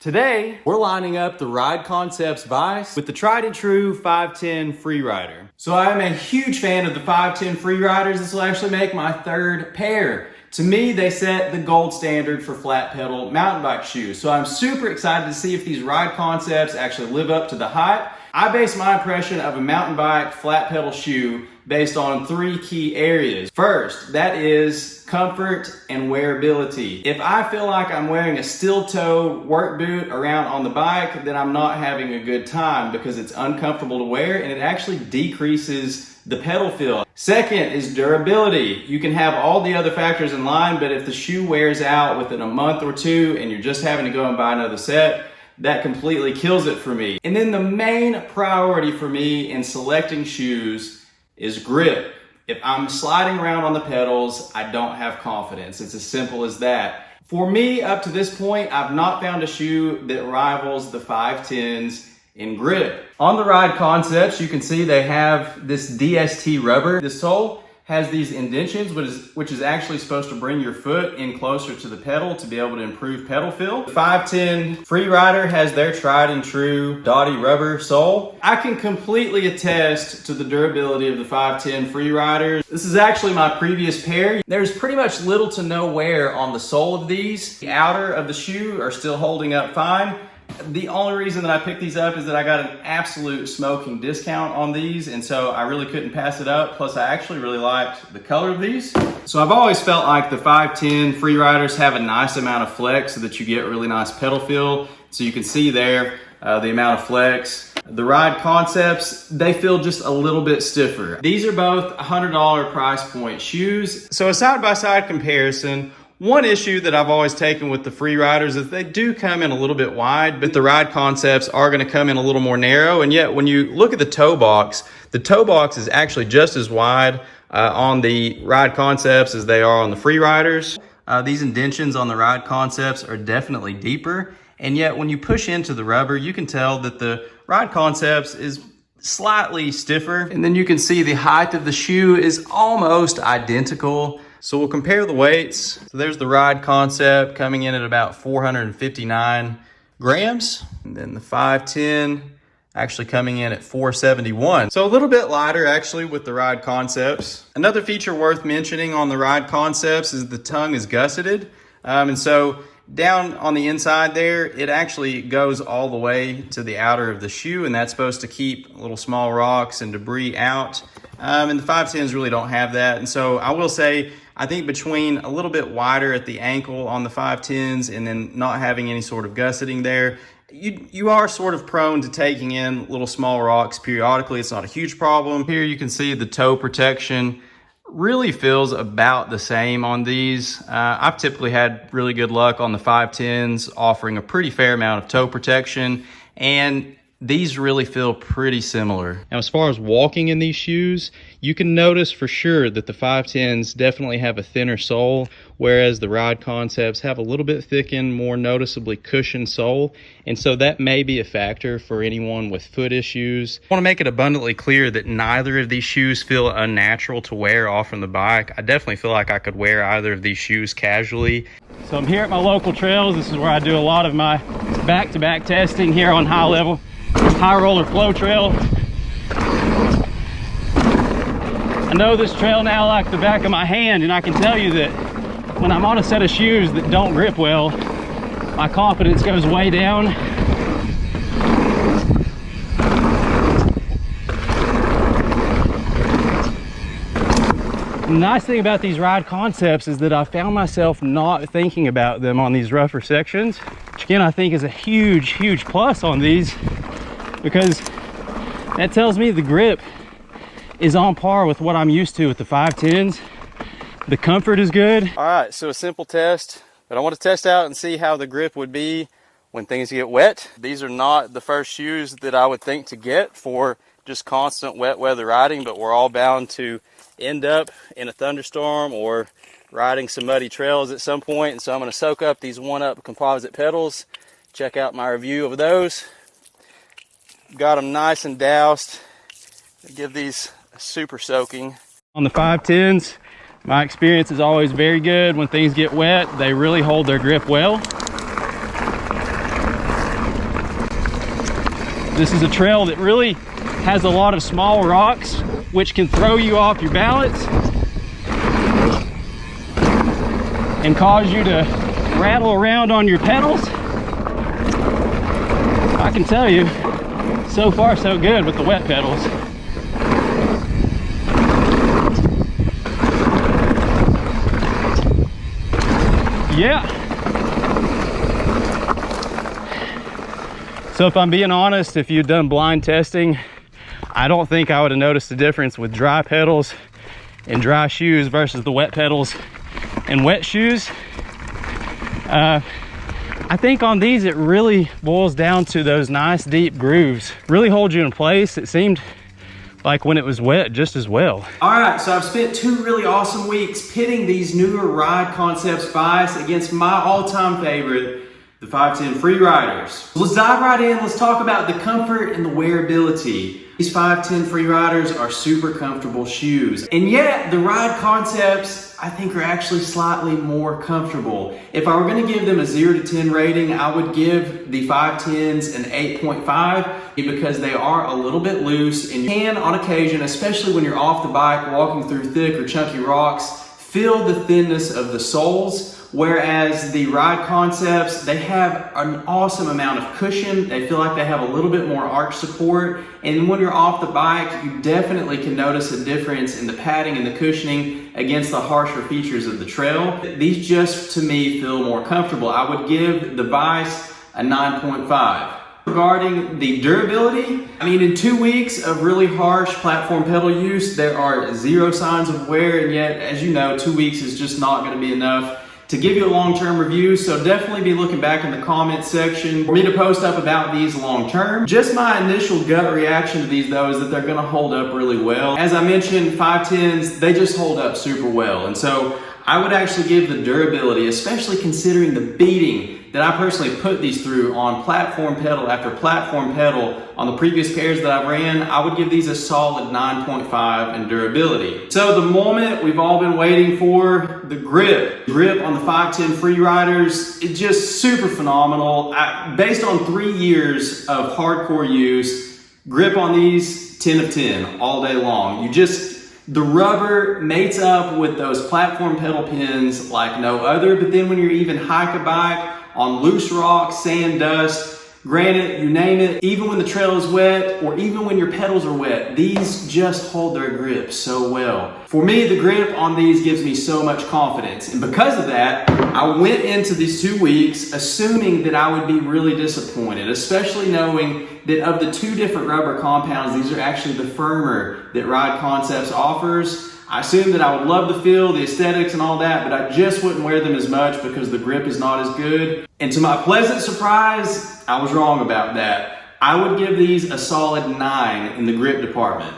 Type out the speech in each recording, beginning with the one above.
Today, we're lining up the Ride Concepts Vice with the tried and true 510 Freerider. So I'm a huge fan of the 510 Freeriders. This will actually make my third pair. To me, they set the gold standard for flat pedal mountain bike shoes. So I'm super excited to see if these Ride Concepts actually live up to the hype. I base my impression of a mountain bike flat pedal shoe based on three key areas. First, that is comfort and wearability. If I feel like I'm wearing a steel toe work boot around on the bike, then I'm not having a good time because it's uncomfortable to wear and it actually decreases the pedal feel. Second is durability. You can have all the other factors in line, but if the shoe wears out within a month or two and you're just having to go and buy another set, that completely kills it for me. And then the main priority for me in selecting shoes is grip. If I'm sliding around on the pedals, I don't have confidence. It's as simple as that. For me, up to this point, I've not found a shoe that rivals the 510s in grip. On the Ride Concepts, you can see they have this DST rubber. The sole has these indentions, which is actually supposed to bring your foot in closer to the pedal to be able to improve pedal feel. The 510 Freerider has their tried and true Dotty rubber sole. I can completely attest to the durability of the 510 Freeriders. This is actually my previous pair. There's pretty much little to no wear on the sole of these. The outer of the shoe are still holding up fine. The only reason that I picked these up is that I got an absolute smoking discount on these, and so I really couldn't pass it up. Plus, I actually really liked the color of these. So I've always felt like the 510 Freeriders have a nice amount of flex so that you get really nice pedal feel. So you can see there the amount of flex. The Ride Concepts, they feel just a little bit stiffer. These are both $100 price point shoes. So a side-by-side comparison. One issue that I've always taken with the Freeriders is they do come in a little bit wide, but the Ride Concepts are going to come in a little more narrow. And yet when you look at the toe box is actually just as wide on the Ride Concepts as they are on the Freeriders. These indentions on the Ride Concepts are definitely deeper. And yet when you push into the rubber, you can tell that the Ride Concepts is slightly stiffer. And then you can see the height of the shoe is almost identical. So we'll compare the weights. So there's the Ride Concept coming in at about 459 grams. And then the 510 actually coming in at 471. So a little bit lighter actually with the Ride Concepts. Another feature worth mentioning on the Ride Concepts is the tongue is gusseted. And so down on the inside there, it actually goes all the way to the outer of the shoe, and that's supposed to keep little small rocks and debris out. And the 510s really don't have that. And so I will say, I think between a little bit wider at the ankle on the 510s and then not having any sort of gusseting there, you are sort of prone to taking in little small rocks periodically. It's not a huge problem. Here you can see the toe protection really feels about the same on these. I've typically had really good luck on the 510s offering a pretty fair amount of toe protection, and these really feel pretty similar. Now, as far as walking in these shoes, you can notice for sure that the 510s definitely have a thinner sole, whereas the Ride Concepts have a little bit thickened, more noticeably cushioned sole. And so that may be a factor for anyone with foot issues. I want to make it abundantly clear that neither of these shoes feel unnatural to wear off from the bike. I definitely feel like I could wear either of these shoes casually. So I'm here at my local trails. This is where I do a lot of my back-to-back testing here on High Roller Flow Trail. I know this trail now like the back of my hand, and I can tell you that when I'm on a set of shoes that don't grip well, my confidence goes way down. The nice thing about these Ride Concepts is that I found myself not thinking about them on these rougher sections, which again I think is a huge plus on these, because that tells me the grip is on par with what I'm used to with the 510s. The comfort is good. All right, so a simple test, but I want to test out and see how the grip would be when things get wet. These are not the first shoes that I would think to get for just constant wet weather riding, but we're all bound to end up in a thunderstorm or riding some muddy trails at some point. And so I'm going to soak up these 1-Up composite pedals, check out my review of those. Got them nice and doused. Give these a super soaking. On the 510s, my experience is always very good. When things get wet, they really hold their grip well. This is a trail that really has a lot of small rocks, which can throw you off your balance and cause you to rattle around on your pedals. I can tell you, so far so good with the wet pedals. Yeah. So if I'm being honest, if you'd done blind testing, I don't think I would have noticed the difference with dry pedals and dry shoes versus the wet pedals and wet shoes. I think on these, it really boils down to those nice deep grooves. Really hold you in place. It seemed like when it was wet just as well. All right, so I've spent 2 really awesome weeks pitting these newer Ride Concepts bikes against my all-time favorite, the 510 Freeriders. Let's dive right in. Let's talk about the comfort and the wearability. These 510 Freeriders are super comfortable shoes. And yet, the Ride Concepts, I think, are actually slightly more comfortable. If I were gonna give them a 0 to 10 rating, I would give the 510s an 8.5 because they are a little bit loose and you can, on occasion, especially when you're off the bike, walking through thick or chunky rocks, feel the thinness of the soles. Whereas the Ride Concepts, they have an awesome amount of cushion. They feel like they have a little bit more arch support. And when you're off the bike, you definitely can notice a difference in the padding and the cushioning against the harsher features of the trail. These just, to me, feel more comfortable. I would give the Vice a 9.5. Regarding the durability, I mean, in 2 weeks of really harsh platform pedal use, there are 0 signs of wear, and yet, as you know, 2 weeks is just not gonna be enough to give you a long-term review, so definitely be looking back in the comment section for me to post up about these long-term. Just my initial gut reaction to these though is that they're gonna hold up really well. As I mentioned, 510s, they just hold up super well. And so I would actually give the durability, especially considering the beating that I personally put these through on platform pedal after platform pedal on the previous pairs that I've ran, I would give these a solid 9.5 in durability. So the moment we've all been waiting for, the grip. Grip on the 510 Freeriders, it's just super phenomenal. Based on 3 years of hardcore use, grip on these, 10 of 10 all day long. The rubber mates up with those platform pedal pins like no other, but then when you're even hike a bike on loose rocks, sand, dust, granite, you name it, even when the trail is wet or even when your pedals are wet, these just hold their grip so well. For me, the grip on these gives me so much confidence. And because of that, I went into these 2 weeks assuming that I would be really disappointed, especially knowing that of the 2 different rubber compounds, these are actually the firmer that Ride Concepts offers. I assumed that I would love the feel, the aesthetics and all that, but I just wouldn't wear them as much because the grip is not as good. And to my pleasant surprise, I was wrong about that. I would give these a solid 9 in the grip department.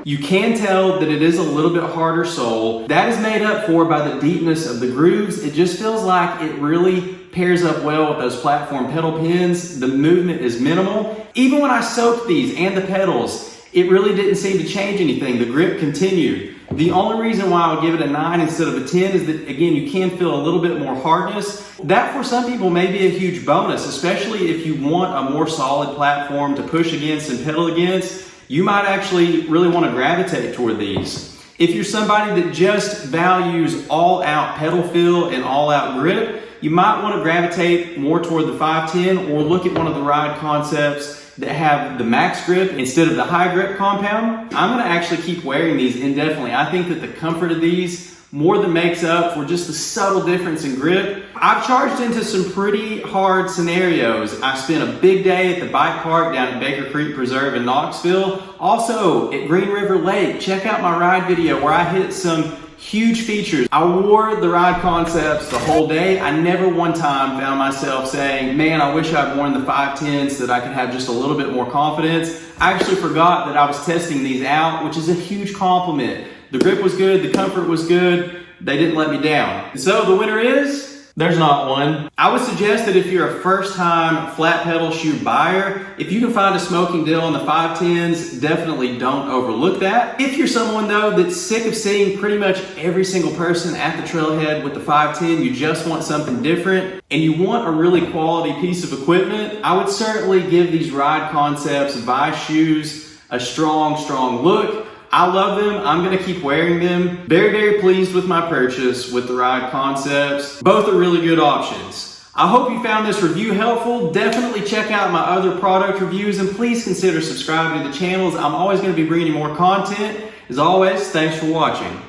You can tell that it is a little bit harder sole. That is made up for by the deepness of the grooves. It just feels like it really pairs up well with those platform pedal pins. The movement is minimal. Even when I soaked these and the pedals, it really didn't seem to change anything. The grip continued. The only reason why I would give it a 9 instead of a 10 is that, again, you can feel a little bit more hardness. That for some people may be a huge bonus, especially if you want a more solid platform to push against and pedal against. You might actually really want to gravitate toward these. If you're somebody that just values all-out pedal feel and all-out grip, you might want to gravitate more toward the 510 or look at one of the Ride Concepts that have the max grip instead of the high grip compound. I'm gonna actually keep wearing these indefinitely. I think that the comfort of these more than makes up for just the subtle difference in grip. I've charged into some pretty hard scenarios. I spent a big day at the bike park down at Baker Creek Preserve in Knoxville. Also at Green River Lake. Check out my ride video where I hit some huge features. I wore the Ride Concepts the whole day. I never one time found myself saying, man, I wish I'd worn the 510s so that I could have just a little bit more confidence. I actually forgot that I was testing these out, which is a huge compliment. The grip was good, the comfort was good, they didn't let me down. So the winner is There's not one. I would suggest that if you're a first-time flat pedal shoe buyer, if you can find a smoking deal on the 510s, definitely don't overlook that. If you're someone though that's sick of seeing pretty much every single person at the trailhead with the 510, you just want something different, and you want a really quality piece of equipment, I would certainly give these Ride Concepts Vice shoes a strong look. I love them. I'm gonna keep wearing them. Very pleased with my purchase with the Ride Concepts. Both are really good options. I hope you found this review helpful. Definitely check out my other product reviews and please consider subscribing to the channels. I'm always gonna be bringing you more content. As always, thanks for watching.